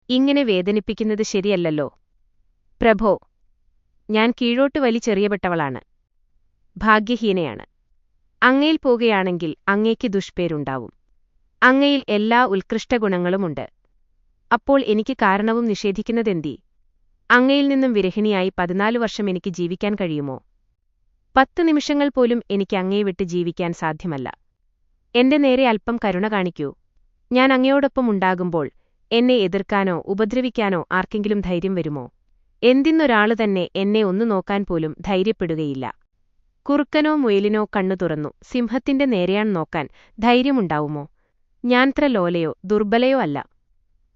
ഇങ്ങനെ വേദനിപ്പിക്കുന്നത് ശരിയല്ലല്ലോ. പ്രഭോ, ഞാൻ കീഴോട്ട് വലിച്ചെറിയപ്പെട്ടവളാണ്, ഭാഗ്യഹീനയാണ്. അങ്ങയിൽ പോകുകയാണെങ്കിൽ അങ്ങയ്ക്ക് ദുഷ്പേരുണ്ടാവും. അങ്ങയിൽ എല്ലാ ഉത്കൃഷ്ടഗുണങ്ങളുമുണ്ട്. അപ്പോൾ എനിക്ക് കാരണവും നിഷേധിക്കുന്നതെന്തീ? അങ്ങയിൽ നിന്നും വിരഹിണിയായി 14 വർഷം എനിക്ക് ജീവിക്കാൻ കഴിയുമോ? 10 നിമിഷങ്ങൾ പോലും എനിക്ക് അങ്ങയെ വിട്ട് ജീവിക്കാൻ സാധ്യമല്ല. എന്റെ നേരെ അല്പം കരുണ കാണിക്കൂ. ഞാൻ അങ്ങയോടൊപ്പം ഉണ്ടാകുമ്പോൾ എന്നെ എതിർക്കാനോ ഉപദ്രവിക്കാനോ ആർക്കെങ്കിലും ധൈര്യം വരുമോ? എന്തിന്നൊരാളു തന്നെ എന്നെ ഒന്നു നോക്കാൻ പോലും ധൈര്യപ്പെടുകയില്ല. കുറുക്കനോ മുയലിനോ കണ്ണു തുറന്നു സിംഹത്തിന്റെ നേരെയാൻ നോക്കാൻ ധൈര്യമുണ്ടാവുമോ? ഞാൻത്ര ലോലയോ ദുർബലയോ അല്ല.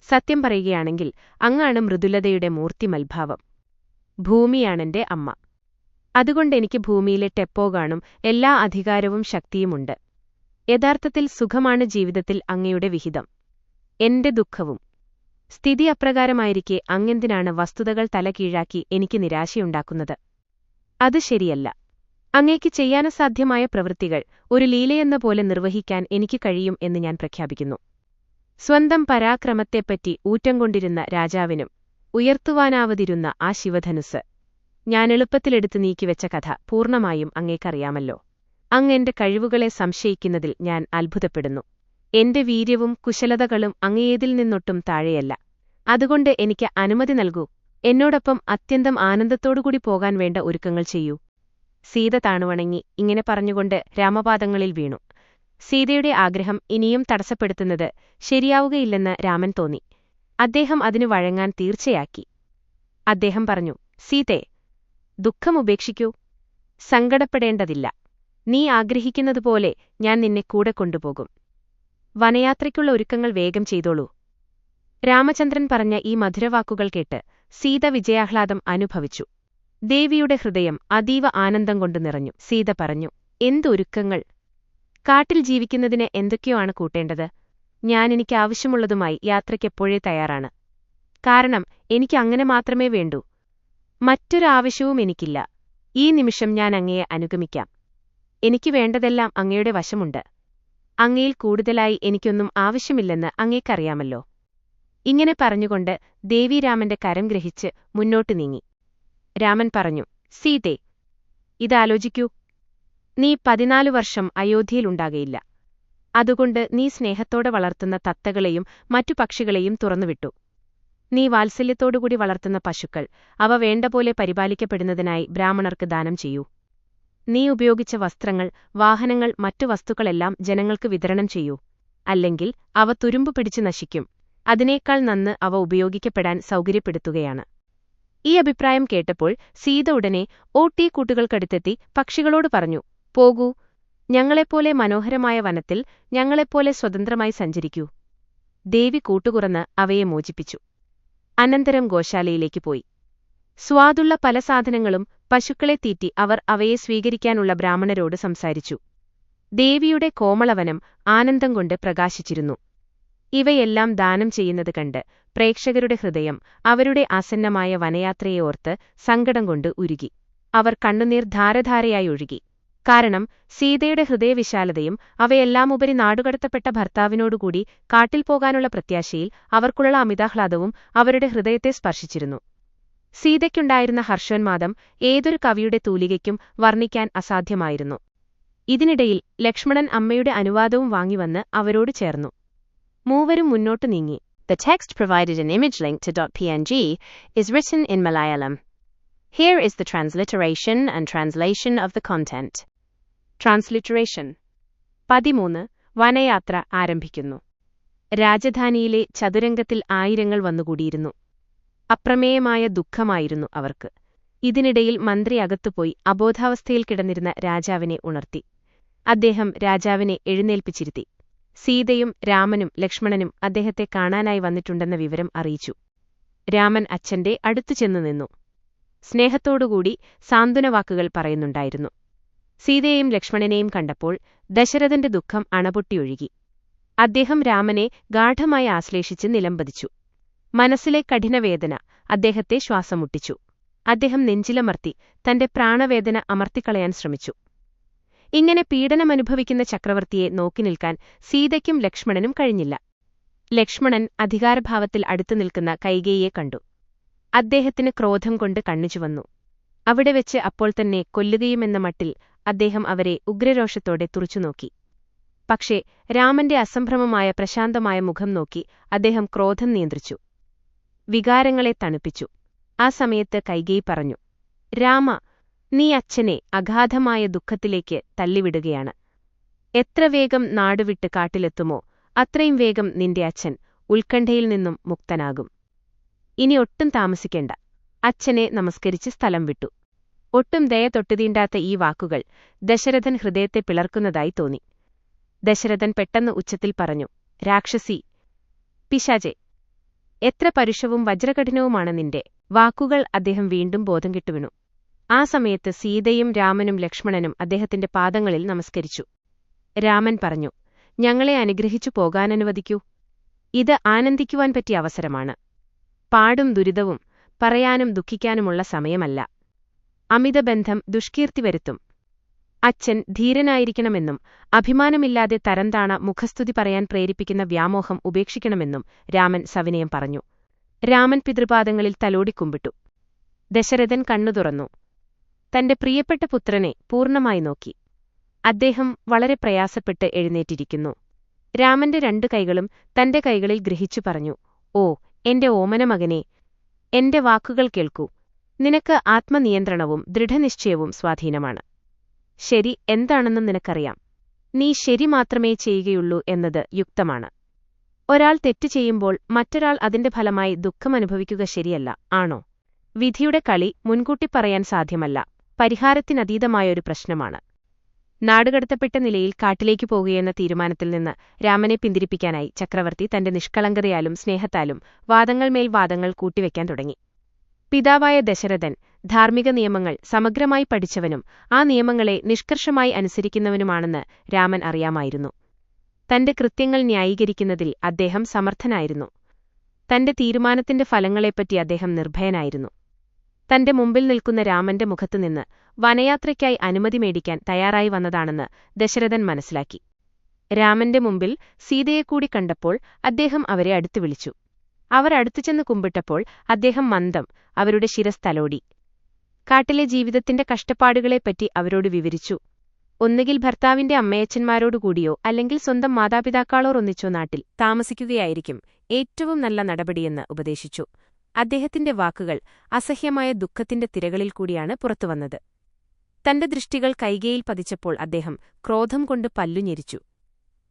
സത്യം പറയുകയാണെങ്കിൽ അങ്ങാണ് മൃദുലതയുടെ മൂർത്തിമൽഭാവം. ഭൂമിയാണെന്റെ അമ്മ. അതുകൊണ്ടെനിക്ക് ഭൂമിയിലെ ടെപ്പോഗാണും എല്ലാ അധികാരവും ശക്തിയുമുണ്ട്. യഥാർത്ഥത്തിൽ സുഖമാണ് ജീവിതത്തിൽ അങ്ങയുടെ വിഹിതം. എന്റെ ദുഃഖവും. സ്ഥിതി അപ്രകാരമായിരിക്കെ അങ്ങെന്തിനാണ് വസ്തുതകൾ തലകീഴാക്കി എനിക്ക് നിരാശയുണ്ടാക്കുന്നത്? അത് ശരിയല്ല. അങ്ങേക്ക് ചെയ്യാനസാധ്യമായ പ്രവൃത്തികൾ ഒരു ലീലയെന്ന പോലെ നിർവഹിക്കാൻ എനിക്ക് കഴിയും എന്ന് ഞാൻ പ്രഖ്യാപിക്കുന്നു. സ്വന്തം പരാക്രമത്തെപ്പറ്റി ഊറ്റം കൊണ്ടിരുന്ന രാജാവിനും ഉയർത്തുവാനാവതിരുന്ന ആ ശിവധനുസ് ഞാൻ എളുപ്പത്തിലെടുത്ത് നീക്കിവെച്ച കഥ പൂർണ്ണമായും അങ്ങേക്കറിയാമല്ലോ. അങ്ങെന്റെ കഴിവുകളെ സംശയിക്കുന്നതിൽ ഞാൻ അത്ഭുതപ്പെടുന്നു. എന്റെ വീര്യവും കുശലതകളും അങ്ങയേതിൽ നിന്നൊട്ടും താഴെയല്ല. അതുകൊണ്ട് എനിക്ക് അനുമതി നൽകൂ. എന്നോടൊപ്പം അത്യന്തം ആനന്ദത്തോടുകൂടി പോകാൻ വേണ്ട ഒരുക്കങ്ങൾ ചെയ്യൂ. സീത താണുവണങ്ങി ഇങ്ങനെ പറഞ്ഞുകൊണ്ട് രാമപാദങ്ങളിൽ വീണു. സീതയുടെ ആഗ്രഹം ഇനിയും തടസ്സപ്പെടുത്തുന്നത് ശരിയാവുകയില്ലെന്ന് രാമൻ തോന്നി. അദ്ദേഹം അതിനു വഴങ്ങാൻ തീർച്ചയാക്കി. അദ്ദേഹം പറഞ്ഞു, സീതേ, ദുഃഖമുപേക്ഷിക്കൂ. സങ്കടപ്പെടേണ്ടതില്ല. നീ ആഗ്രഹിക്കുന്നതുപോലെ ഞാൻ നിന്നെ കൂടെ കൊണ്ടുപോകും. വനയാത്രയ്ക്കുള്ള ഒരുക്കങ്ങൾ വേഗം ചെയ്തോളൂ. രാമചന്ദ്രൻ പറഞ്ഞ ഈ മധുരവാക്കുകൾ കേട്ട് സീത വിജയാഹ്ലാദം അനുഭവിച്ചു. ദേവിയുടെ ഹൃദയം അതീവ ആനന്ദം കൊണ്ട് നിറഞ്ഞു. സീത പറഞ്ഞു, എന്തൊരുക്കങ്ങൾ! കാട്ടിൽ ജീവിക്കുന്നതിന് എന്തൊക്കെയോ ആണ് കൂട്ടേണ്ടത്. ഞാനെനിക്ക് ആവശ്യമുള്ളതുമായി യാത്രയ്ക്കെപ്പോഴേ തയ്യാറാണ്. കാരണം എനിക്ക് അങ്ങനെ മാത്രമേ വേണ്ടൂ. മറ്റൊരാവശ്യവും എനിക്കില്ല. ഈ നിമിഷം ഞാൻ അങ്ങയെ അനുഗമിക്കാം. എനിക്ക് വേണ്ടതെല്ലാം അങ്ങയുടെ വശമുണ്ട്. അങ്ങയിൽ കൂടുതലായി എനിക്കൊന്നും ആവശ്യമില്ലെന്ന് അങ്ങേക്കറിയാമല്ലോ. ഇങ്ങനെ പറഞ്ഞുകൊണ്ട് ദേവീരാമന്റെ കരം ഗ്രഹിച്ച് മുന്നോട്ടു നീങ്ങി. രാമൻ പറഞ്ഞു, സീതേ, ഇതാലോചിക്കൂ. നീ 14 വർഷം അയോധ്യയിലുണ്ടാകയില്ല. അതുകൊണ്ട് നീ സ്നേഹത്തോടെ വളർത്തുന്ന തത്തകളെയും മറ്റു പക്ഷികളെയും തുറന്നുവിട്ടു. നീ വാത്സല്യത്തോടുകൂടി വളർത്തുന്ന പശുക്കൾ, അവ വേണ്ടപോലെ പരിപാലിക്കപ്പെടുന്നതിനായി ബ്രാഹ്മണർക്ക് ദാനം ചെയ്യൂ. നീ ഉപയോഗിച്ച വസ്ത്രങ്ങൾ, വാഹനങ്ങൾ, മറ്റു വസ്തുക്കളെല്ലാം ജനങ്ങൾക്ക് വിതരണം ചെയ്യൂ. അല്ലെങ്കിൽ അവ തുരുമ്പു പിടിച്ചു നശിക്കും. അതിനേക്കാൾ നന്ന് അവ ഉപയോഗിക്കപ്പെടാൻ സൗകര്യപ്പെടുത്തുകയാണ്. ഈ അഭിപ്രായം കേട്ടപ്പോൾ സീത ഉടനെ കൂട്ടുകൾക്കടുത്തെത്തി പക്ഷികളോട് പറഞ്ഞു, പോകൂ, ഞങ്ങളെപ്പോലെ മനോഹരമായ വനത്തിൽ ഞങ്ങളെപ്പോലെ സ്വതന്ത്രമായി സഞ്ചരിക്കൂ. ദേവി കൂട്ടുകുറന്ന് അവയെ മോചിപ്പിച്ചു. അനന്തരം ഗോശാലയിലേക്ക് പോയി. സ്വാദുള്ള പല സാധനങ്ങളും പശുക്കളെ തീറ്റി അവർ അവയെ സ്വീകരിക്കാനുള്ള ബ്രാഹ്മണരോട് സംസാരിച്ചു. ദേവിയുടെ കോമളവനം ആനന്ദം കൊണ്ട് പ്രകാശിച്ചിരുന്നു. ഇവയെല്ലാം ദാനം ചെയ്യുന്നത് കണ്ട് പ്രേക്ഷകരുടെ ഹൃദയം അവരുടെ ആസന്നമായ വനയാത്രയെ ഓർത്ത് സങ്കടം കൊണ്ട് ഉരുകി. അവർ കണ്ണുനീർ ധാരധാരയായി ഒഴുകി. കാരണം സീതയുടെ ഹൃദയവിശാലതയും അവയെല്ലാമുപരി നാടുകടത്തപ്പെട്ട ഭർത്താവിനോടുകൂടി കാട്ടിൽ പോകാനുള്ള പ്രത്യാശയിൽ അവർക്കുള്ള അമിതാഹ്ലാദവും അവരുടെ ഹൃദയത്തെ സ്പർശിച്ചിരുന്നു. സീതയ്ക്കുണ്ടായിരുന്ന ഹർഷോന്മാദം ഏതൊരു കവിയുടെ തൂലികയ്ക്കും വർണ്ണിക്കാൻ അസാധ്യമായിരുന്നു. ഇതിനിടയിൽ ലക്ഷ്മണൻ അമ്മയുടെ അനുവാദവും വാങ്ങിവന്ന് അവരോട് ചേർന്നു. മൂവരും മുന്നോട്ടു നീങ്ങി. The text provided an image link to .png is written in Malayalam. Here is the transliteration and translation of the content. Transliteration. 13 വനയാത്ര ആരംഭിക്കുന്നു. രാജധാനിയിലെ ചതുരംഗത്തിൽ ആയിരങ്ങൾ വന്നുകൂടിയിരുന്നു. അപ്രമേയമായ ദുഃഖമായിരുന്നു അവർക്ക്. ഇതിനിടയിൽ മന്ത്രി അകത്തുപോയി അബോധാവസ്ഥയിൽ കിടന്നിരുന്ന രാജാവിനെ ഉണർത്തി. അദ്ദേഹം രാജാവിനെ എഴുന്നേൽപ്പിച്ചിരുത്തി. സീതയും രാമനും ലക്ഷ്മണനും അദ്ദേഹത്തെ കാണാനായി വന്നിട്ടുണ്ടെന്ന വിവരം അറിയിച്ചു. രാമൻ അച്ഛന്റെ അടുത്തു ചെന്നു നിന്നു. സ്നേഹത്തോടുകൂടി സാന്ത്വനവാക്കുകൾ പറയുന്നുണ്ടായിരുന്നു. സീതയെയും ലക്ഷ്മണനെയും കണ്ടപ്പോൾ ദശരഥന്റെ ദുഃഖം അണപൊട്ടിയൊഴുകി. അദ്ദേഹം രാമനെ ഗാഢമായി ആശ്ലേഷിച്ച് നിലംപതിച്ചു. മനസ്സിലെ കഠിനവേദന അദ്ദേഹത്തെ ശ്വാസമുട്ടിച്ചു. അദ്ദേഹം നെഞ്ചിലമർത്തി തന്റെ പ്രാണവേദന അമർത്തിക്കളയാൻ ശ്രമിച്ചു. ഇങ്ങനെ പീഡനമനുഭവിക്കുന്ന ചക്രവർത്തിയെ നോക്കി നിൽക്കാൻ സീതയ്ക്കും ലക്ഷ്മണനും കഴിഞ്ഞില്ല. ലക്ഷ്മണൻ അധികാരഭാവത്തിൽ അടുത്തു നിൽക്കുന്ന കൈകേയിയെ കണ്ടു. അദ്ദേഹത്തിന് ക്രോധം കൊണ്ട് കണ്ണുചുവന്നു. അവിടെ വെച്ച് അപ്പോൾ തന്നെ കൊല്ലുകയുമെന്ന മട്ടിൽ അദ്ദേഹം അവരെ ഉഗ്രരോഷത്തോടെ തുറച്ചുനോക്കി. പക്ഷേ രാമന്റെ അസംഭ്രമമായ പ്രശാന്തമായ മുഖം നോക്കി അദ്ദേഹം ക്രോധം നിയന്ത്രിച്ചു, വികാരങ്ങളെ തണുപ്പിച്ചു. ആ സമയത്ത് കൈകേയി പറഞ്ഞു, രാമ, നീ അച്ഛനെ അഗാധമായ ദുഃഖത്തിലേക്ക് തള്ളിവിടുകയാണ്. എത്ര വേഗം നാടുവിട്ട് കാട്ടിലെത്തുമോ അത്രയും വേഗം നിന്റെ അച്ഛൻ ഉത്കണ്ഠയിൽ നിന്നും മുക്തനാകും. ഇനി ഒട്ടും താമസിക്കേണ്ട. അച്ഛനെ നമസ്കരിച്ച് സ്ഥലം വിട്ടു. ഒട്ടും ദയ തൊട്ടുതീണ്ടാത്ത ഈ വാക്കുകൾ ദശരഥൻ ഹൃദയത്തെ പിളർക്കുന്നതായി തോന്നി. ദശരഥൻ പെട്ടെന്ന് ഉച്ചത്തിൽ പറഞ്ഞു, രാക്ഷസി, പിശാചേ, എത്ര പരുഷവും വജ്രകഠിനവുമാണ് നിന്റെ വാക്കുകൾ. അദ്ദേഹം വീണ്ടും ബോധം കെട്ടുവീണു. ആ സമയത്ത് സീതയും രാമനും ലക്ഷ്മണനും അദ്ദേഹത്തിന്റെ പാദങ്ങളിൽ നമസ്കരിച്ചു. രാമൻ പറഞ്ഞു, ഞങ്ങളെ അനുഗ്രഹിച്ചു പോകാനനുവദിക്കൂ. ഇത് ആനന്ദിക്കുവാൻ പറ്റിയ അവസരമാണ്. പാടും ദുരിതവും പറയാനും ദുഃഖിക്കാനുമുള്ള സമയമല്ല. അമിതബന്ധം ദുഷ്കീർത്തി വരുത്തും. അച്ഛൻ ധീരനായിരിക്കണമെന്നും അഭിമാനമില്ലാതെ തരംതാണ മുഖസ്തുതി പറയാൻ പ്രേരിപ്പിക്കുന്ന വ്യാമോഹം ഉപേക്ഷിക്കണമെന്നും രാമൻ സവിനയം പറഞ്ഞു. രാമൻ പിതൃപാദങ്ങളിൽ തലോടിക്കുമ്പിട്ടു. ദശരഥൻ കണ്ണു തുറന്നു. തന്റെ പ്രിയപ്പെട്ട പുത്രനെ പൂർണ്ണമായി നോക്കി. അദ്ദേഹം വളരെ പ്രയാസപ്പെട്ട് എഴുന്നേറ്റിരിക്കുന്നു. രാമന്റെ 2 കൈകളും തന്റെ കൈകളിൽ ഗ്രഹിച്ചു പറഞ്ഞു, ഓ എന്റെ ഓമന മകനെ, എന്റെ വാക്കുകൾ കേൾക്കൂ. നിനക്ക് ആത്മനിയന്ത്രണവും ദൃഢനിശ്ചയവും സ്വാധീനമാണ്. ശരി എന്താണെന്നും നിനക്കറിയാം. നീ ശരി മാത്രമേ ചെയ്യുകയുള്ളൂ എന്നത് യുക്തമാണ്. ഒരാൾ തെറ്റ് ചെയ്യുമ്പോൾ മറ്റൊരാൾ അതിന്റെ ഫലമായി ദുഃഖമനുഭവിക്കുക ശരിയല്ല, ആണോ? വിധിയുടെ കളി മുൻകൂട്ടി പറയാൻ സാധ്യമല്ല. പരിഹാരത്തിനതീതമായൊരു പ്രശ്നമാണ്. നാടുകടത്തപ്പെട്ട നിലയിൽ കാട്ടിലേക്ക് പോകുകയെന്ന തീരുമാനത്തിൽ നിന്ന് രാമനെ പിന്തിരിപ്പിക്കാനായി ചക്രവർത്തി തന്റെ നിഷ്കളങ്കതയാലും സ്നേഹത്താലും വാദങ്ങൾ മേൽ വാദങ്ങൾ കൂട്ടിവെക്കാൻ തുടങ്ങി. പിതാവായ ദശരഥൻ ധാർമ്മിക നിയമങ്ങൾ സമഗ്രമായി പഠിച്ചവനും ആ നിയമങ്ങളെ നിഷ്കർഷമായി അനുസരിക്കുന്നവനുമാണെന്ന് രാമൻ അറിയാമായിരുന്നു. തന്റെ കൃത്യങ്ങൾ ന്യായീകരിക്കുന്നതിൽ അദ്ദേഹം സമർത്ഥനായിരുന്നു. തന്റെ തീരുമാനത്തിന്റെ ഫലങ്ങളെപ്പറ്റി അദ്ദേഹം നിർഭയനായിരുന്നു. തന്റെ മുമ്പിൽ നിൽക്കുന്ന രാമന്റെ മുഖത്തുനിന്ന് വനയാത്രയ്ക്കായി അനുമതി മേടിക്കാൻ തയ്യാറായി വന്നതാണെന്ന് ദശരഥൻ മനസ്സിലാക്കി. രാമന്റെ മുമ്പിൽ സീതയെക്കൂടി കണ്ടപ്പോൾ അദ്ദേഹം അവരെ അടുത്തു വിളിച്ചു. അവർ അടുത്തുചെന്ന് കുമ്പിട്ടപ്പോൾ അദ്ദേഹം മന്ദം അവരുടെ ശിരസ് തലോടി. കാട്ടിലെ ജീവിതത്തിന്റെ കഷ്ടപ്പാടുകളെപ്പറ്റി അവരോട് വിവരിച്ചു. ഒന്നുകിൽ ഭർത്താവിന്റെ അമ്മയച്ചന്മാരോടുകൂടിയോ അല്ലെങ്കിൽ സ്വന്തം മാതാപിതാക്കളോർ ഒന്നിച്ചോ നാട്ടിൽ താമസിക്കുകയായിരിക്കും ഏറ്റവും നല്ല നടപടിയെന്ന് ഉപദേശിച്ചു. അദ്ദേഹത്തിന്റെ വാക്കുകൾ അസഹ്യമായ ദുഃഖത്തിന്റെ തിരകളിൽ കൂടിയാണ് പുറത്തുവന്നത്. തന്റെ ദൃഷ്ടികൾ കൈകേയിൽ പതിച്ചപ്പോൾ അദ്ദേഹം ക്രോധം കൊണ്ട് പല്ലുഞെരിച്ചു.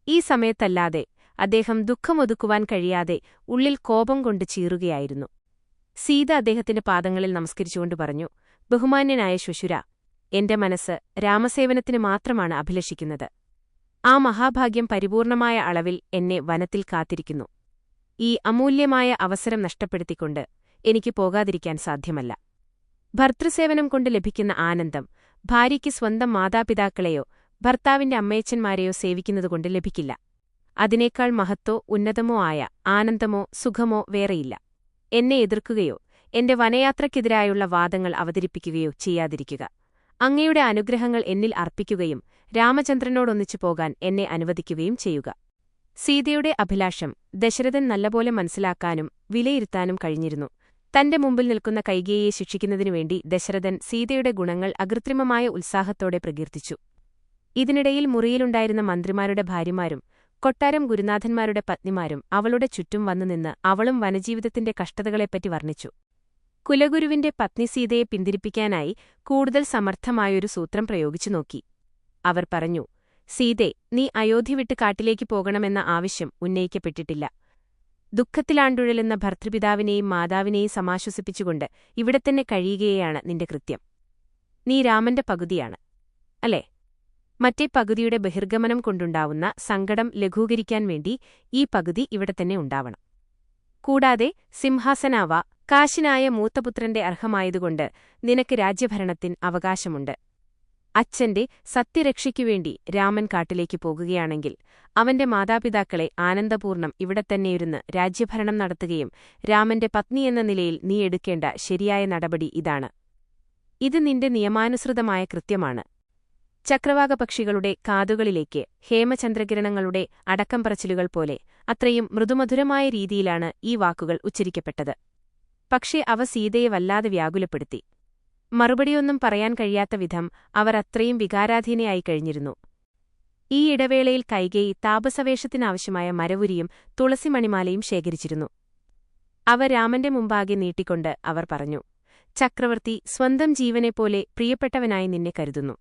ഈ സമയത്തല്ലാതെ അദ്ദേഹം ദുഃഖമൊതുക്കുവാൻ കഴിയാതെ ഉള്ളിൽ കോപം കൊണ്ട് ചീറുകയായിരുന്നു. സീത അദ്ദേഹത്തിന്റെ പാദങ്ങളിൽ നമസ്കരിച്ചുകൊണ്ട് പറഞ്ഞു, ബഹുമാന്യനായ ശ്വശുര, എന്റെ മനസ്സ് രാമസേവനത്തിന് മാത്രമാണ് അഭിലഷിക്കുന്നത്. ആ മഹാഭാഗ്യം പരിപൂർണമായ അളവിൽ എന്നെ വനത്തിൽ കാത്തിരിക്കുന്നു. ഈ അമൂല്യമായ അവസരം നഷ്ടപ്പെടുത്തിക്കൊണ്ട് എനിക്ക് പോകാതിരിക്കാൻ സാധ്യമല്ല. ഭർതൃസേവനം കൊണ്ട് ലഭിക്കുന്ന ആനന്ദം ഭാര്യയ്ക്ക് സ്വന്തം മാതാപിതാക്കളെയോ ഭർത്താവിന്റെ അമ്മയച്ചന്മാരെയോ സേവിക്കുന്നതുകൊണ്ട് ലഭിക്കില്ല. അതിനേക്കാൾ മഹത്തോ ഉന്നതമോ ആയ ആനന്ദമോ സുഖമോ വേറെയില്ല. എന്നെ എതിർക്കുകയോ എന്റെ വനയാത്രയ്ക്കെതിരായുള്ള വാദങ്ങൾ അവതരിപ്പിക്കുകയോ ചെയ്യാതിരിക്കുക. അങ്ങയുടെ അനുഗ്രഹങ്ങൾ എന്നിൽ അർപ്പിക്കുകയും രാമചന്ദ്രനോടൊന്നിച്ചു പോകാൻ എന്നെ അനുവദിക്കുകയും ചെയ്യുക. സീതയുടെ അഭിലാഷം ദശരഥൻ നല്ലപോലെ മനസ്സിലാക്കാനും വിലയിരുത്താനും കഴിഞ്ഞിരുന്നു. തന്റെ മുമ്പിൽ നിൽക്കുന്ന കൈകേയിയെ ശിക്ഷിക്കുന്നതിനുവേണ്ടി ദശരഥൻ സീതയുടെ ഗുണങ്ങൾ അകൃത്രിമമായ ഉത്സാഹത്തോടെ പ്രകീർത്തിച്ചു. ഇതിനിടയിൽ മുറിയിലുണ്ടായിരുന്ന മന്ത്രിമാരുടെ ഭാര്യമാരും കൊട്ടാരം ഗുരുനാഥന്മാരുടെ പത്നിമാരും അവളുടെ ചുറ്റും വന്നുനിന്ന് അവളും വനജീവിതത്തിന്റെ കഷ്ടതകളെപ്പറ്റി വർണ്ണിച്ചു. കുലഗുരുവിന്റെ പത്നി സീതയെ പിന്തിരിപ്പിക്കാനായി കൂടുതൽ സമർത്ഥമായൊരു സൂത്രം പ്രയോഗിച്ചു നോക്കി. അവർ പറഞ്ഞു, സീതേ, നീ അയോധ്യ വിട്ട് കാട്ടിലേക്ക് പോകണമെന്ന ആവശ്യം ഉന്നയിക്കപ്പെട്ടിട്ടില്ല. ദുഃഖത്തിലാണ്ടുഴലുന്ന ഭർതൃപിതാവിനെയും മാതാവിനെയും സമാശ്വസിപ്പിച്ചുകൊണ്ട് ഇവിടെത്തന്നെ കഴിയുകയാണ് നിന്റെ കൃത്യം. നീ രാമന്റെ പകുതിയാണ്, അല്ലേ? മറ്റേ പകുതിയുടെ ബഹിർഗമനം കൊണ്ടുണ്ടാവുന്ന സങ്കടം ലഘൂകരിക്കാൻ വേണ്ടി ഈ പകുതി ഇവിടെത്തന്നെ ഉണ്ടാവണം. കൂടാതെ സിംഹാസനാവ കാശിനായ മൂത്തപുത്രന്റെ അർഹമായതുകൊണ്ട് നിനക്ക് രാജ്യഭരണത്തിന് അവകാശമുണ്ട്. അച്ഛന്റെ സത്യരക്ഷയ്ക്കുവേണ്ടി രാമൻ കാട്ടിലേക്ക് പോകുകയാണെങ്കിൽ അവന്റെ മാതാപിതാക്കളെ ആനന്ദപൂർണ്ണം ഇവിടെത്തന്നെയിരുന്ന് രാജ്യഭരണം നടത്തുകയും രാമന്റെ പത്നിയെന്ന നിലയിൽ നീ എടുക്കേണ്ട ശരിയായ നടപടി ഇതാണ്. ഇത് നിന്റെ നിയമാനുസൃതമായ കൃത്യമാണ്. ചക്രവാകപക്ഷികളുടെ കാതുകളിലേക്ക് ഹേമചന്ദ്രകിരണങ്ങളുടെ അടക്കം പറച്ചിലുകൾ പോലെ അത്രയും മൃദുമധുരമായ രീതിയിലാണ് ഈ വാക്കുകൾ ഉച്ചരിക്കപ്പെട്ടത്. പക്ഷേ അവ സീതയെ വല്ലാതെ വ്യാകുലപ്പെടുത്തി. മറുപടിയൊന്നും പറയാൻ കഴിയാത്ത വിധം അവർ അത്രയും വികാരാധീനയായി കഴിഞ്ഞിരുന്നു. ഈ ഇടവേളയിൽ കൈകേയി താപസവേഷത്തിനാവശ്യമായ മരവുരിയും തുളസിമണിമാലയും ശേഖരിച്ചിരുന്നു. അവ രാമന്റെ മുമ്പാകെ നീട്ടിക്കൊണ്ട് അവർ പറഞ്ഞു, ചക്രവർത്തി സ്വന്തം ജീവനെപ്പോലെ പ്രിയപ്പെട്ടവനായി നിന്നെ കരുതുന്നു.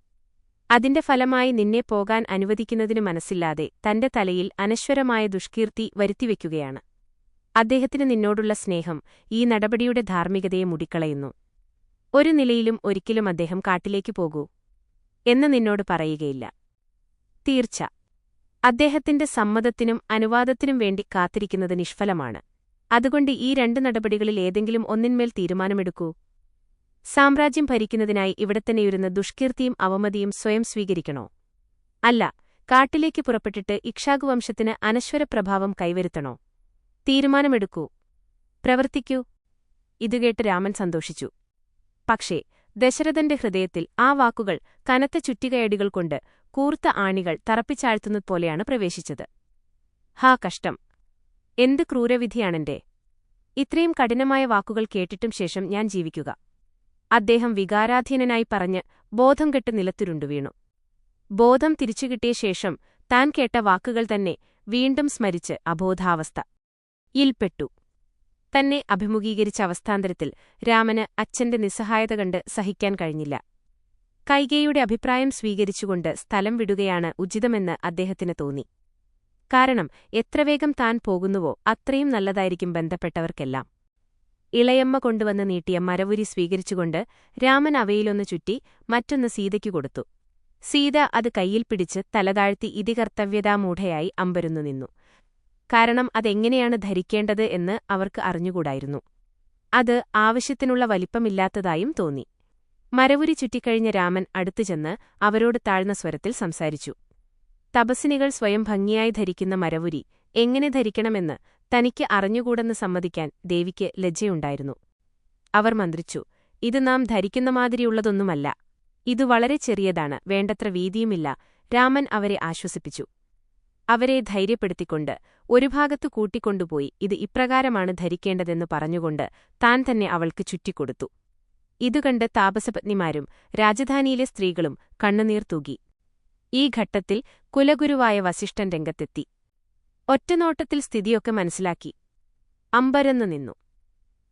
അതിന്റെ ഫലമായി നിന്നെ പോകാൻ അനുവദിക്കുന്നതിന് മനസ്സില്ലാതെ തന്റെ തലയിൽ അനശ്വരമായ ദുഷ്കീർത്തി വരുത്തിവെക്കുകയാണ്. അദ്ദേഹത്തിന് നിന്നോടുള്ള സ്നേഹം ഈ നടപടിയുടെ ധാർമ്മികതയെ മുടിക്കളയുന്നു. ഒരു നിലയിലും ഒരിക്കലും അദ്ദേഹം കാട്ടിലേക്ക് പോകൂ എന്ന് നിന്നോട് പറയുകയില്ല. തീർച്ച. അദ്ദേഹത്തിന്റെ സമ്മതത്തിനും അനുവാദത്തിനും വേണ്ടി കാത്തിരിക്കുന്നത് നിഷ്ഫലമാണ്. അതുകൊണ്ട് ഈ 2 നടപടികളിൽ ഏതെങ്കിലും ഒന്നിന്മേൽ തീരുമാനമെടുക്കൂ. സാമ്രാജ്യം ഭരിക്കുന്നതിനായി ഇവിടെത്തന്നെയിരുന്ന ദുഷ്കീർത്തിയും അവമതിയും സ്വയം സ്വീകരിക്കണോ? അല്ല, കാട്ടിലേക്ക് പുറപ്പെട്ടിട്ട് ഇക്ഷ്വാകുവംശത്തിന് അനശ്വരപ്രഭാവം കൈവരുത്തണോ? തീരുമാനമെടുക്കൂ, പ്രവർത്തിക്കൂ. ഇതുകേട്ട് രാമൻ സന്തോഷിച്ചു. പക്ഷേ ദശരഥന്റെ ഹൃദയത്തിൽ ആ വാക്കുകൾ കനത്ത ചുറ്റികയടികൾ കൊണ്ട് കൂർത്ത ആണികൾ തറപ്പിച്ചാഴ്ത്തുന്നതുപോലെയാണ് പ്രവേശിച്ചത്. ഹാ കഷ്ടം! എന്ത് ക്രൂരവിധിയാണെന്റെ! ഇത്രയും കഠിനമായ വാക്കുകൾ കേട്ടിട്ടും ശേഷം ഞാൻ ജീവിക്കുക. അദ്ദേഹം വികാരാധീനനായി പറഞ്ഞ് ബോധം കെട്ട് നിലത്തുരുണ്ടു വീണു. ബോധം തിരിച്ചുകിട്ടിയ ശേഷം താൻ കേട്ട വാക്കുകൾ തന്നെ വീണ്ടും സ്മരിച്ച് അബോധാവസ്ഥ യിൽപ്പെട്ടു. തന്നെ അഭിമുഖീകരിച്ച അവസ്ഥാന്തരത്തിൽ രാമന് അച്ഛന്റെ നിസ്സഹായത കണ്ട് സഹിക്കാൻ കഴിഞ്ഞില്ല. കൈകേയിയുടെ അഭിപ്രായം സ്വീകരിച്ചുകൊണ്ട് സ്ഥലം വിടുകയാണ് ഉചിതമെന്ന് അദ്ദേഹത്തിന് തോന്നി. കാരണം എത്ര വേഗം താൻ പോകുന്നുവോ അത്രയും നല്ലതായിരിക്കും ബന്ധപ്പെട്ടവർക്കെല്ലാം. ഇളയമ്മ കൊണ്ടുവന്ന് നീട്ടിയ മരവുരി സ്വീകരിച്ചുകൊണ്ട് രാമൻ അവയിലൊന്ന് ചുറ്റി മറ്റൊന്ന് സീതയ്ക്കു കൊടുത്തു. സീത അത് കൈയിൽ പിടിച്ച് തലതാഴ്ത്തി ഇതികർത്തവ്യതാമൂഢയായി അമ്പരന്നു നിന്നു. കാരണം അതെങ്ങനെയാണ് ധരിക്കേണ്ടത് എന്ന് അവർക്ക് അറിഞ്ഞുകൂടായിരുന്നു. അത് ആവശ്യത്തിനുള്ള വലിപ്പമില്ലാത്തതായും തോന്നി. മരവുരി ചുറ്റിക്കഴിഞ്ഞ രാമൻ അടുത്തുചെന്ന് അവരോട് താഴ്ന്ന സ്വരത്തിൽ സംസാരിച്ചു. തപസ്വിനികൾ സ്വയം ഭംഗിയായി ധരിക്കുന്ന മരവുരി എങ്ങനെ ധരിക്കണമെന്ന് തനിക്ക് അറിഞ്ഞുകൂടെന്ന് സമ്മതിക്കാൻ ദേവിക്ക് ലജ്ജയുണ്ടായിരുന്നു. അവർ മന്ത്രിച്ചു, ഇത് നാം ധരിക്കുന്ന മാതിരിയുള്ളതൊന്നുമല്ല. ഇതു വളരെ ചെറിയതാണ്, വേണ്ടത്ര വീതിയുമില്ല. രാമൻ അവരെ ആശ്വസിപ്പിച്ചു. അവരെ ധൈര്യപ്പെടുത്തിക്കൊണ്ട് ഒരു ഭാഗത്തു കൂട്ടിക്കൊണ്ടുപോയി ഇത് ഇപ്രകാരമാണ് ധരിക്കേണ്ടതെന്ന് പറഞ്ഞുകൊണ്ട് താൻ തന്നെ അവൾക്ക് ചുറ്റിക്കൊടുത്തു. ഇതുകണ്ട് താപസപത്നിമാരും രാജധാനിയിലെ സ്ത്രീകളും കണ്ണുനീർ തൂകി. ഈ ഘട്ടത്തിൽ കുലഗുരുവായ വസിഷ്ഠൻ രംഗത്തെത്തി. ഒറ്റനോട്ടത്തിൽ സ്ഥിതിയൊക്കെ മനസ്സിലാക്കി അമ്പരന്നു നിന്നു.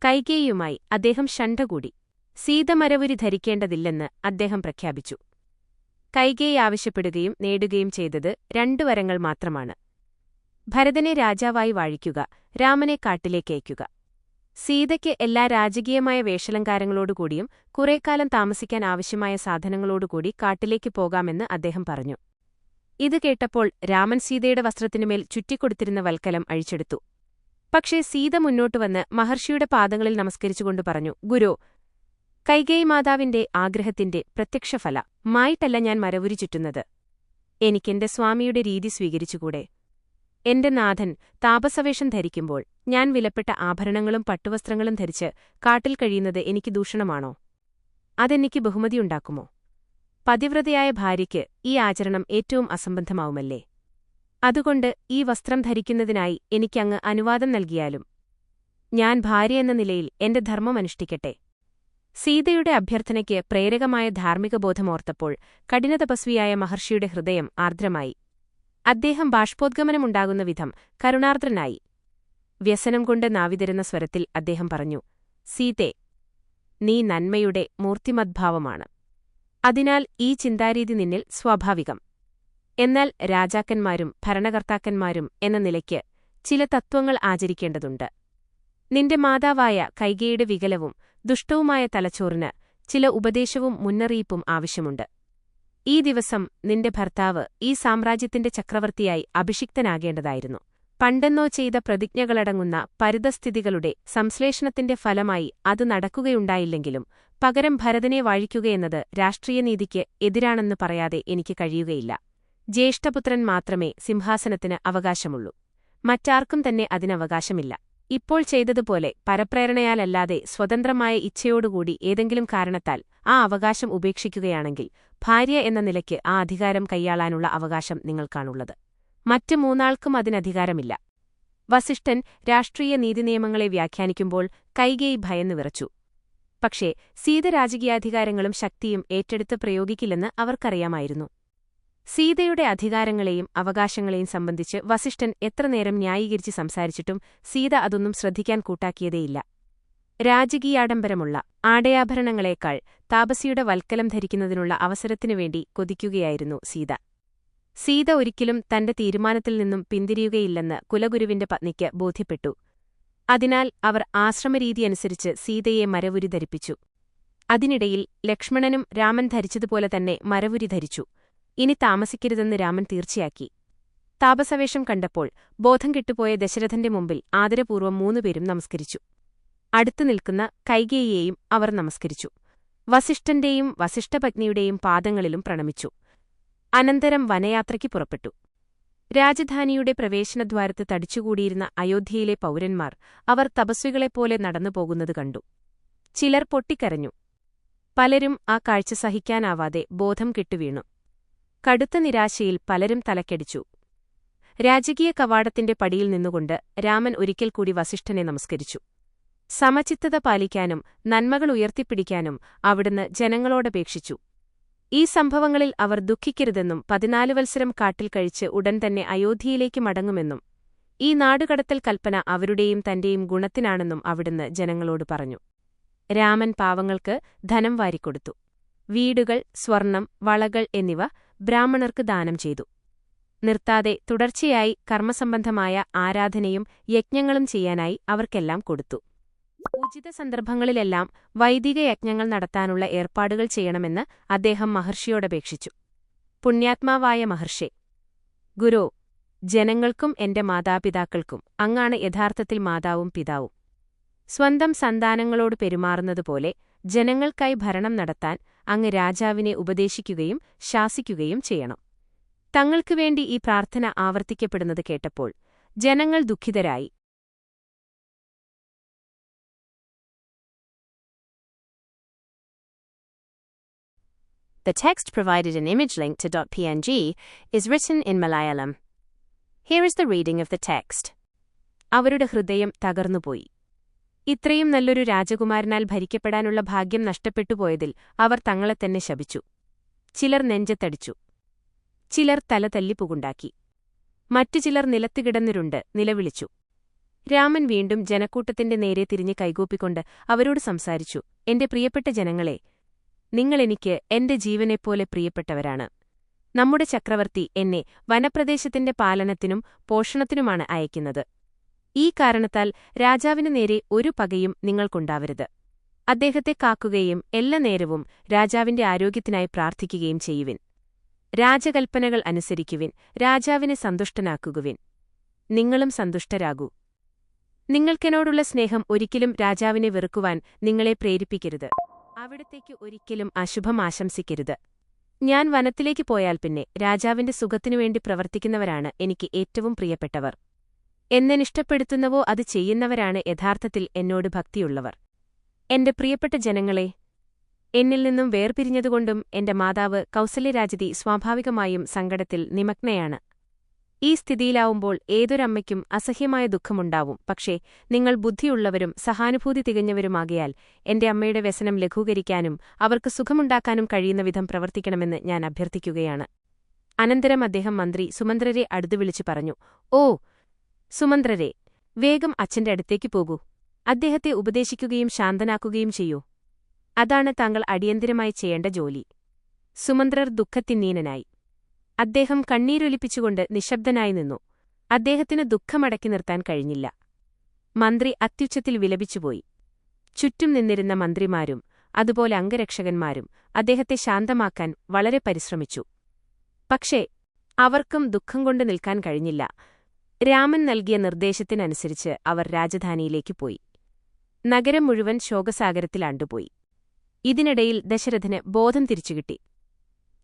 കൈകേയിയുമായി അദ്ദേഹം ശണ്ഠകൂടി. സീത മരവുരി ധരിക്കേണ്ടതില്ലെന്ന് അദ്ദേഹം പ്രഖ്യാപിച്ചു. കൈകേയി ആവശ്യപ്പെടുകയും നേടുകയും ചെയ്തത് 2 വരങ്ങൾ മാത്രമാണ്. ഭരതനെ രാജാവായി വാഴിക്കുക, രാമനെ കാട്ടിലേക്കയക്കുക. സീതയ്ക്ക് എല്ലാ രാജകീയമായ വേഷലങ്കാരങ്ങളോടുകൂടിയും കുറേക്കാലം താമസിക്കാൻ ആവശ്യമായ സാധനങ്ങളോടുകൂടി കാട്ടിലേക്ക് പോകാമെന്ന് അദ്ദേഹം പറഞ്ഞു. ഇത് കേട്ടപ്പോൾ രാമൻ സീതയുടെ വസ്ത്രത്തിനുമേൽ ചുറ്റിക്കൊടുത്തിരുന്ന വൽക്കലം അഴിച്ചെടുത്തു. പക്ഷേ സീത മുന്നോട്ടുവന്ന് മഹർഷിയുടെ പാദങ്ങളിൽ നമസ്കരിച്ചുകൊണ്ട് പറഞ്ഞു, ഗുരോ, കൈകേയി മാതാവിന്റെ ആഗ്രഹത്തിന്റെ പ്രത്യക്ഷഫലമായിട്ടല്ല ഞാൻ മരവുരി ചുറ്റുന്നത്. എനിക്കെന്റെ സ്വാമിയുടെ രീതി സ്വീകരിച്ചുകൂടെ? എന്റെ നാഥൻ താപസവേഷം ധരിക്കുമ്പോൾ ഞാൻ വിലപ്പെട്ട ആഭരണങ്ങളും പട്ടുവസ്ത്രങ്ങളും ധരിച്ച് കാട്ടിൽ കഴിയുന്നത് എനിക്ക് ദൂഷണമാണോ? അതെനിക്ക് ബഹുമതിയുണ്ടാക്കുമോ? പതിവ്രതയായ ഭാര്യയ്ക്ക് ഈ ആചരണം ഏറ്റവും അസംബന്ധമാവുമല്ലേ? അതുകൊണ്ട് ഈ വസ്ത്രം ധരിക്കുന്നതിനായി എനിക്കങ്ങ് അനുവാദം നൽകിയാലും ഞാൻ ഭാര്യയെന്ന നിലയിൽ എന്റെ ധർമ്മമനുഷ്ഠിക്കട്ടെ. സീതയുടെ അഭ്യർത്ഥനയ്ക്ക് പ്രേരകമായ ധാർമ്മികബോധമോർത്തപ്പോൾ കഠിനതപസ്വിയായ മഹർഷിയുടെ ഹൃദയം ആർദ്രമായി. അദ്ദേഹം ബാഷ്പോദ്ഗമനമുണ്ടാകുന്ന വിധം കരുണാർദ്രനായി. വ്യസനം കൊണ്ട് നാവിതരുന്ന സ്വരത്തിൽ അദ്ദേഹം പറഞ്ഞു, സീതേ, നീ നന്മയുടെ മൂർത്തിമദ്ഭാവമാണ്. അതിനാൽ ഈ ചിന്താരീതി നിന്നിൽ സ്വാഭാവികം. എന്നാൽ രാജാക്കന്മാരും ഭരണകർത്താക്കന്മാരും എന്ന നിലയ്ക്ക് ചില തത്വങ്ങൾ ആചരിക്കേണ്ടതുണ്ട്. നിന്റെ മാതാവായ കൈകേയിയുടെ വികലവും ദുഷ്ടവുമായ തലച്ചോറിന് ചില ഉപദേശവും മുന്നറിയിപ്പും ആവശ്യമുണ്ട്. ഈ ദിവസം നിന്റെ ഭർത്താവ് ഈ സാമ്രാജ്യത്തിന്റെ ചക്രവർത്തിയായി അഭിഷിക്തനാകേണ്ടതായിരുന്നു. പണ്ടെന്നോ ചെയ്ത പ്രതിജ്ഞകളടങ്ങുന്ന പരിതസ്ഥിതികളുടെ സംശ്ലേഷണത്തിന്റെ ഫലമായി അത് നടക്കുകയുണ്ടായില്ലെങ്കിലും പകരം ഭരതനെ വാഴിക്കുകയെന്നത് രാഷ്ട്രീയനീതിക്ക് എതിരാണെന്ന് പറയാതെ എനിക്ക് കഴിയുകയില്ല. ജ്യേഷ്ഠപുത്രൻ മാത്രമേ സിംഹാസനത്തിന് അവകാശമുള്ളൂ. മറ്റാർക്കും തന്നെ അതിനവകാശമില്ല. ഇപ്പോൾ ചെയ്തതുപോലെ പരപ്രേരണയാലല്ലാതെ സ്വതന്ത്രമായ ഇച്ഛയോടുകൂടി ഏതെങ്കിലും കാരണത്താൽ ആ അവകാശം ഉപേക്ഷിക്കുകയാണെങ്കിൽ ഭാര്യ എന്ന നിലയ്ക്ക് ആ അധികാരം കൈയാളാനുള്ള അവകാശം നിങ്ങൾക്കാണുള്ളത്. മറ്റ് മൂന്നാൾക്കും അതിനധികാരമില്ല. വസിഷ്ഠൻ രാഷ്ട്രീയ നീതിനിയമങ്ങളെ വ്യാഖ്യാനിക്കുമ്പോൾ കൈകേയി ഭയന്നു വിറച്ചു. പക്ഷേ സീത രാജകീയാധികാരങ്ങളും ശക്തിയും ഏറ്റെടുത്ത് പ്രയോഗിക്കില്ലെന്ന് അവർക്കറിയാമായിരുന്നു. സീതയുടെ അധികാരങ്ങളെയും അവകാശങ്ങളെയും സംബന്ധിച്ച് വസിഷ്ഠൻ എത്ര നേരം ന്യായീകരിച്ച് സംസാരിച്ചിട്ടും സീത അതൊന്നും ശ്രദ്ധിക്കാൻ കൂട്ടാക്കിയതേയില്ല. രാജകീയാഡംബരമുള്ള ആടയാഭരണങ്ങളേക്കാൾ താപസിയുടെ വൽക്കലം ധരിക്കുന്നതിനുള്ള അവസരത്തിനുവേണ്ടി കൊതിക്കുകയായിരുന്നു സീത. സീത ഒരിക്കലും തന്റെ തീരുമാനത്തിൽ നിന്നും പിന്തിരിയുകയില്ലെന്ന് കുലഗുരുവിന്റെ പത്നിക്ക് ബോധ്യപ്പെട്ടു. അതിനാൽ അവർ ആശ്രമരീതിയനുസരിച്ച് സീതയെ മരവുരി ധരിപ്പിച്ചു. അതിനിടയിൽ ലക്ഷ്മണനും രാമൻ ധരിച്ചതുപോലെ തന്നെ മരവുരി ധരിച്ചു. ഇനി താമസിക്കരുതെന്ന് രാമൻ തീർച്ചയാക്കി. താപസവേഷം കണ്ടപ്പോൾ ബോധം കെട്ടുപോയ ദശരഥന്റെ മുമ്പിൽ ആദരപൂർവ്വം 3 പേരും നമസ്കരിച്ചു. അടുത്തു നിൽക്കുന്ന കൈകേയിയെയും അവർ നമസ്കരിച്ചു. വസിഷ്ഠന്റെയും വസിഷ്ഠപത്നിയുടെയും പാദങ്ങളിലും പ്രണമിച്ചു. അനന്തരം വനയാത്രയ്ക്ക് പുറപ്പെട്ടു. രാജധാനിയുടെ പ്രവേശനദ്വാരത്ത് തടിച്ചുകൂടിയിരുന്ന അയോധ്യയിലെ പൗരന്മാർ അവർ തപസ്വികളെപ്പോലെ നടന്നുപോകുന്നത് കണ്ടു. ചിലർ പൊട്ടിക്കരഞ്ഞു. പലരും ആ കാഴ്ച സഹിക്കാനാവാതെ ബോധം കെട്ടുവീണു. കടുത്ത നിരാശയിൽ പലരും തലക്കടിച്ചു. രാജകീയ കവാടത്തിന്റെ പടിയിൽ നിന്നുകൊണ്ട് രാമൻ ഒരിക്കൽ കൂടി വസിഷ്ഠനെ നമസ്കരിച്ചു. സമചിത്തത പാലിക്കാനും നന്മകൾ ഉയർത്തിപ്പിടിക്കാനും അവിടുന്ന് ജനങ്ങളോടപേക്ഷിച്ചു. ഈ സംഭവങ്ങളിൽ അവർ ദുഃഖിക്കരുതെന്നും 14 വത്സരം കാട്ടിൽ കഴിച്ച് ഉടൻ തന്നെ അയോധ്യയിലേക്ക് മടങ്ങുമെന്നും ഈ നാടുകടത്തൽ കൽപ്പന അവരുടെയും തന്റെയും ഗുണത്തിനാണെന്നും അവിടുന്ന് ജനങ്ങളോട് പറഞ്ഞു. രാമൻ പാവങ്ങൾക്ക് ധനം വാരിക്കൊടുത്തു. വീടുകൾ, സ്വർണം, വളകൾ എന്നിവ ബ്രാഹ്മണർക്ക് ദാനം ചെയ്തു. നിർത്താതെ തുടർച്ചയായി കർമ്മസംബന്ധമായ ആരാധനയും യജ്ഞങ്ങളും ചെയ്യാനായി അവർക്കെല്ലാം കൊടുത്തു. ഉചിത സന്ദർഭങ്ങളിലെല്ലാം വൈദിക യജ്ഞങ്ങൾ നടത്താനുള്ള ഏർപ്പാടുകൾ ചെയ്യണമെന്ന് അദ്ദേഹം മഹർഷിയോടപേക്ഷിച്ചു. പുണ്യാത്മാവായ മഹർഷേ, ഗുരോ, ജനങ്ങൾക്കും എന്റെ മാതാപിതാക്കൾക്കും അങ്ങാണ് യഥാർത്ഥത്തിൽ മാതാവും പിതാവും. സ്വന്തം സന്താനങ്ങളോട് പെരുമാറുന്നതുപോലെ ജനങ്ങൾക്കായി ഭരണം നടത്താൻ അങ്ങ് രാജാവിനെ ഉപദേശിക്കുകയും ശാസിക്കുകയും ചെയ്യണം. തങ്ങൾക്കുവേണ്ടി ഈ പ്രാർത്ഥന ആവർത്തിക്കപ്പെടുന്നത് കേട്ടപ്പോൾ ജനങ്ങൾ ദുഃഖിതരായി. The text provided an image link to .png is written in Malayalam. Here is the reading of the text. അവരുടെ ഹൃദയം തകർന്നുപോയി. ഇത്രയും നല്ലൊരു രാജകുമാരനാൽ ഭരിക്കപ്പെടാനുള്ള ഭാഗ്യം നഷ്ടപ്പെട്ടുപോയതിൽ അവർ തങ്ങളെത്തന്നെ ശപിച്ചു. ചിലർ നെഞ്ചത്തടിച്ചു. ചിലർ തല തല്ലിപ്പുകുണ്ടാക്കി. മറ്റു ചിലർ നിലത്തുകിടന്നിരുണ്ട് നിലവിളിച്ചു. രാമൻ വീണ്ടും ജനക്കൂട്ടത്തിന്റെ നേരെ തിരിഞ്ഞ് കൈകൂപ്പിക്കൊണ്ട് അവരോട് സംസാരിച്ചു. എന്റെ പ്രിയപ്പെട്ട ജനങ്ങളെ, നിങ്ങളെനിക്ക് എന്റെ ജീവനെപ്പോലെ പ്രിയപ്പെട്ടവരാണ്. നമ്മുടെ ചക്രവർത്തി എന്നെ വനപ്രദേശത്തിന്റെ പാലനത്തിനും പോഷണത്തിനുമാണ് അയക്കുന്നത്. ഈ കാരണത്താൽ രാജാവിനു നേരെ ഒരു പകയും നിങ്ങൾക്കുണ്ടാവരുത്. അദ്ദേഹത്തെ കാക്കുകയും എല്ലാ നേരവും രാജാവിന്റെ ആരോഗ്യത്തിനായി പ്രാർത്ഥിക്കുകയും ചെയ്യുവിൻ. രാജകൽപ്പനകൾ അനുസരിക്കുവിൻ. രാജാവിനെ സന്തുഷ്ടനാക്കുവിൻ. നിങ്ങളും സന്തുഷ്ടരാകൂ. നിങ്ങൾക്കെന്നോടുള്ള സ്നേഹം ഒരിക്കലും രാജാവിനെ വെറുക്കുവാൻ നിങ്ങളെ പ്രേരിപ്പിക്കരുത്. അവിടത്തേക്ക് ഒരിക്കലും അശുഭം ആശംസിക്കരുത്. ഞാൻ വനത്തിലേക്ക് പോയാൽ പിന്നെ രാജാവിന്റെ സുഖത്തിനുവേണ്ടി പ്രവർത്തിക്കുന്നവരാണ് എനിക്ക് ഏറ്റവും പ്രിയപ്പെട്ടവർ. എന്നെനിഷ്ടപ്പെടുത്തുന്നവോ അത് ചെയ്യുന്നവരാണ് യഥാർത്ഥത്തിൽ എന്നോട് ഭക്തിയുള്ളവർ. എന്റെ പ്രിയപ്പെട്ട ജനങ്ങളെ, എന്നിൽ നിന്നും വേർപിരിഞ്ഞതുകൊണ്ടും എന്റെ മാതാവ് കൗസല്യരാജതി സ്വാഭാവികമായും സങ്കടത്തിൽ നിമഗ്നയാണ്. ഈ സ്ഥിതിയിലാവുമ്പോൾ ഏതൊരമ്മയ്ക്കും അസഹ്യമായ ദുഃഖമുണ്ടാവും. പക്ഷേ നിങ്ങൾ ബുദ്ധിയുള്ളവരും സഹാനുഭൂതി തികഞ്ഞവരുമാകയാൽ എന്റെ അമ്മയുടെ വ്യസനം ലഘൂകരിക്കാനും അവർക്ക് സുഖമുണ്ടാക്കാനും കഴിയുന്ന വിധം പ്രവർത്തിക്കണമെന്ന് ഞാൻ അഭ്യർത്ഥിക്കുകയാണ്. അനന്തരം അദ്ദേഹം മന്ത്രി സുമന്ത്രരെ അടുത്തു വിളിച്ചു പറഞ്ഞു. ഓ സുമന്ത്രരെ, വേഗം അച്ഛന്റെ അടുത്തേക്ക് പോകൂ. അദ്ദേഹത്തെ ഉപദേശിക്കുകയും ശാന്തനാക്കുകയും ചെയ്യൂ. അതാണ് താങ്കൾ അടിയന്തിരമായി ചെയ്യേണ്ട ജോലി. സുമന്ത്രർ ദുഃഖത്തിന്നീനനായി. അദ്ദേഹം കണ്ണീരൊലിപ്പിച്ചുകൊണ്ട് നിശബ്ദനായി നിന്നു. അദ്ദേഹത്തിന് ദുഃഖമടക്കി നിർത്താൻ കഴിഞ്ഞില്ല. മന്ത്രി അത്യുച്ചത്തിൽ വിലപിച്ചുപോയി. ചുറ്റും നിന്നിരുന്ന മന്ത്രിമാരും അതുപോലെ അംഗരക്ഷകന്മാരും അദ്ദേഹത്തെ ശാന്തമാക്കാൻ വളരെ പരിശ്രമിച്ചു. പക്ഷേ അവർക്കും ദുഃഖം കൊണ്ട് നിൽക്കാൻ കഴിഞ്ഞില്ല. രാമൻ നൽകിയ നിർദ്ദേശത്തിനനുസരിച്ച് അവർ രാജധാനിയിലേക്ക് പോയി. നഗരം മുഴുവൻ ശോകസാഗരത്തിൽ ആണ്ടുപോയി. ഇതിനിടയിൽ ദശരഥന് ബോധം തിരിച്ചുകിട്ടി.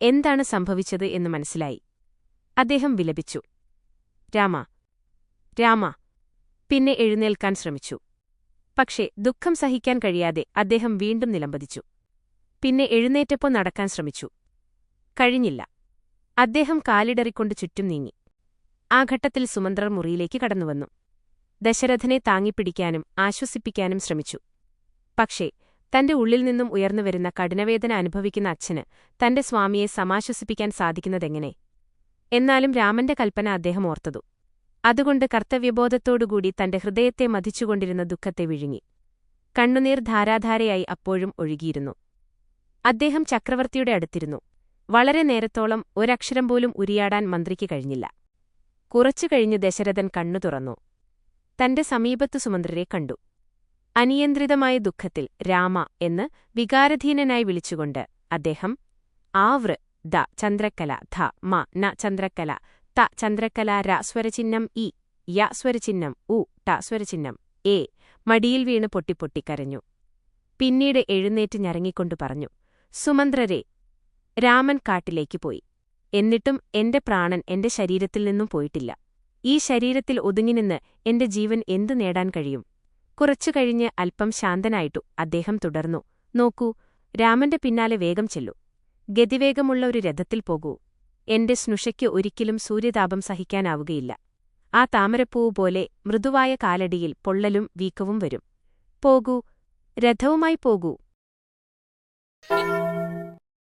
എന്താണ് സംഭവിച്ചത് എന്ന് മനസ്സിലായി. അദ്ദേഹം വിലപിച്ചു, രാമ, രാമ. പിന്നെ എഴുന്നേൽക്കാൻ ശ്രമിച്ചു. പക്ഷേ ദുഃഖം സഹിക്കാൻ കഴിയാതെ അദ്ദേഹം വീണ്ടും നിലംപതിച്ചു. പിന്നെ എഴുന്നേറ്റപ്പോൾ നടക്കാൻ ശ്രമിച്ചു. കഴിഞ്ഞില്ല. അദ്ദേഹം കാലിടറിക്കൊണ്ട് ചുറ്റും നീങ്ങി. ആ ഘട്ടത്തിൽ സുമന്ത്രർ മുറിയിലേക്ക് കടന്നുവന്നു. ദശരഥനെ താങ്ങിപ്പിടിക്കാനും ആശ്വസിപ്പിക്കാനും ശ്രമിച്ചു. പക്ഷേ തന്റെ ഉള്ളിൽ നിന്നും ഉയർന്നുവരുന്ന കഠിനവേദന അനുഭവിക്കുന്ന അച്ഛന് തന്റെ സ്വാമിയെ സമാശ്വസിപ്പിക്കാൻ സാധിക്കുന്നതെങ്ങനെ? എന്നാലും രാമന്റെ കൽപ്പന അദ്ദേഹം ഓർത്തതു. അതുകൊണ്ട് കർത്തവ്യബോധത്തോടുകൂടി തന്റെ ഹൃദയത്തെ മഥിച്ചുകൊണ്ടിരുന്ന ദുഃഖത്തെ വിഴുങ്ങി. കണ്ണുനീർ ധാരാധാരയായി അപ്പോഴും ഒഴുകിയിരുന്നു. അദ്ദേഹം ചക്രവർത്തിയുടെ അടുത്തിരുന്നു. വളരെ നേരത്തോളം ഒരക്ഷരം പോലും ഉരിയാടാൻ മന്ത്രിക്ക് കഴിഞ്ഞില്ല. കുറച്ചുകഴിഞ്ഞ് ദശരഥൻ കണ്ണു തുറന്നു. തന്റെ സമീപത്തു സുമന്ത്രരെ കണ്ടു. അനിയന്ത്രിതമായ ദുഃഖത്തിൽ രാമ എന്ന് വികാരധീനനായി വിളിച്ചുകൊണ്ട് അദ്ദേഹം ആവൃ ദ ചന്ദ്രക്കല ധ മ ന ചന്ദ്രക്കല ത ചന്ദ്രക്കല ര സ്വരചിഹ്നം ഇ യ സ്വരചിഹ്നം ഉ ട സ്വരചിഹ്നം എ മടിയിൽ വീണ് പൊട്ടിപ്പൊട്ടിക്കരഞ്ഞു. പിന്നീട് എഴുന്നേറ്റ് ഞരങ്ങിക്കൊണ്ടു പറഞ്ഞു, സുമന്ത്രരെ, രാമൻ കാട്ടിലേക്ക് പോയി. എന്നിട്ടും എന്റെ പ്രാണൻ എന്റെ ശരീരത്തിൽ നിന്നും പോയിട്ടില്ല. ഈ ശരീരത്തിൽ ഒതുങ്ങിനിന്ന് എന്റെ ജീവൻ എന്തു നേടാൻ കഴിയും? കുറച്ചുകഴിഞ്ഞ് അല്പം ശാന്തനായിട്ടു അദ്ദേഹം തുടർന്നു, നോക്കൂ, രാമന്റെ പിന്നാലെ വേഗം ചെല്ലൂ. ഗതിവേഗമുള്ള ഒരു രഥത്തിൽ പോകൂ. എന്റെ സ്നുഷയ്ക്ക് ഒരിക്കലും സൂര്യതാപം സഹിക്കാനാവുകയില്ല. ആ താമരപ്പൂവ് പോലെ മൃദുവായ കാലടിയിൽ പൊള്ളലും വീക്കവും വരും. പോകൂ, രഥവുമായി പോകൂ.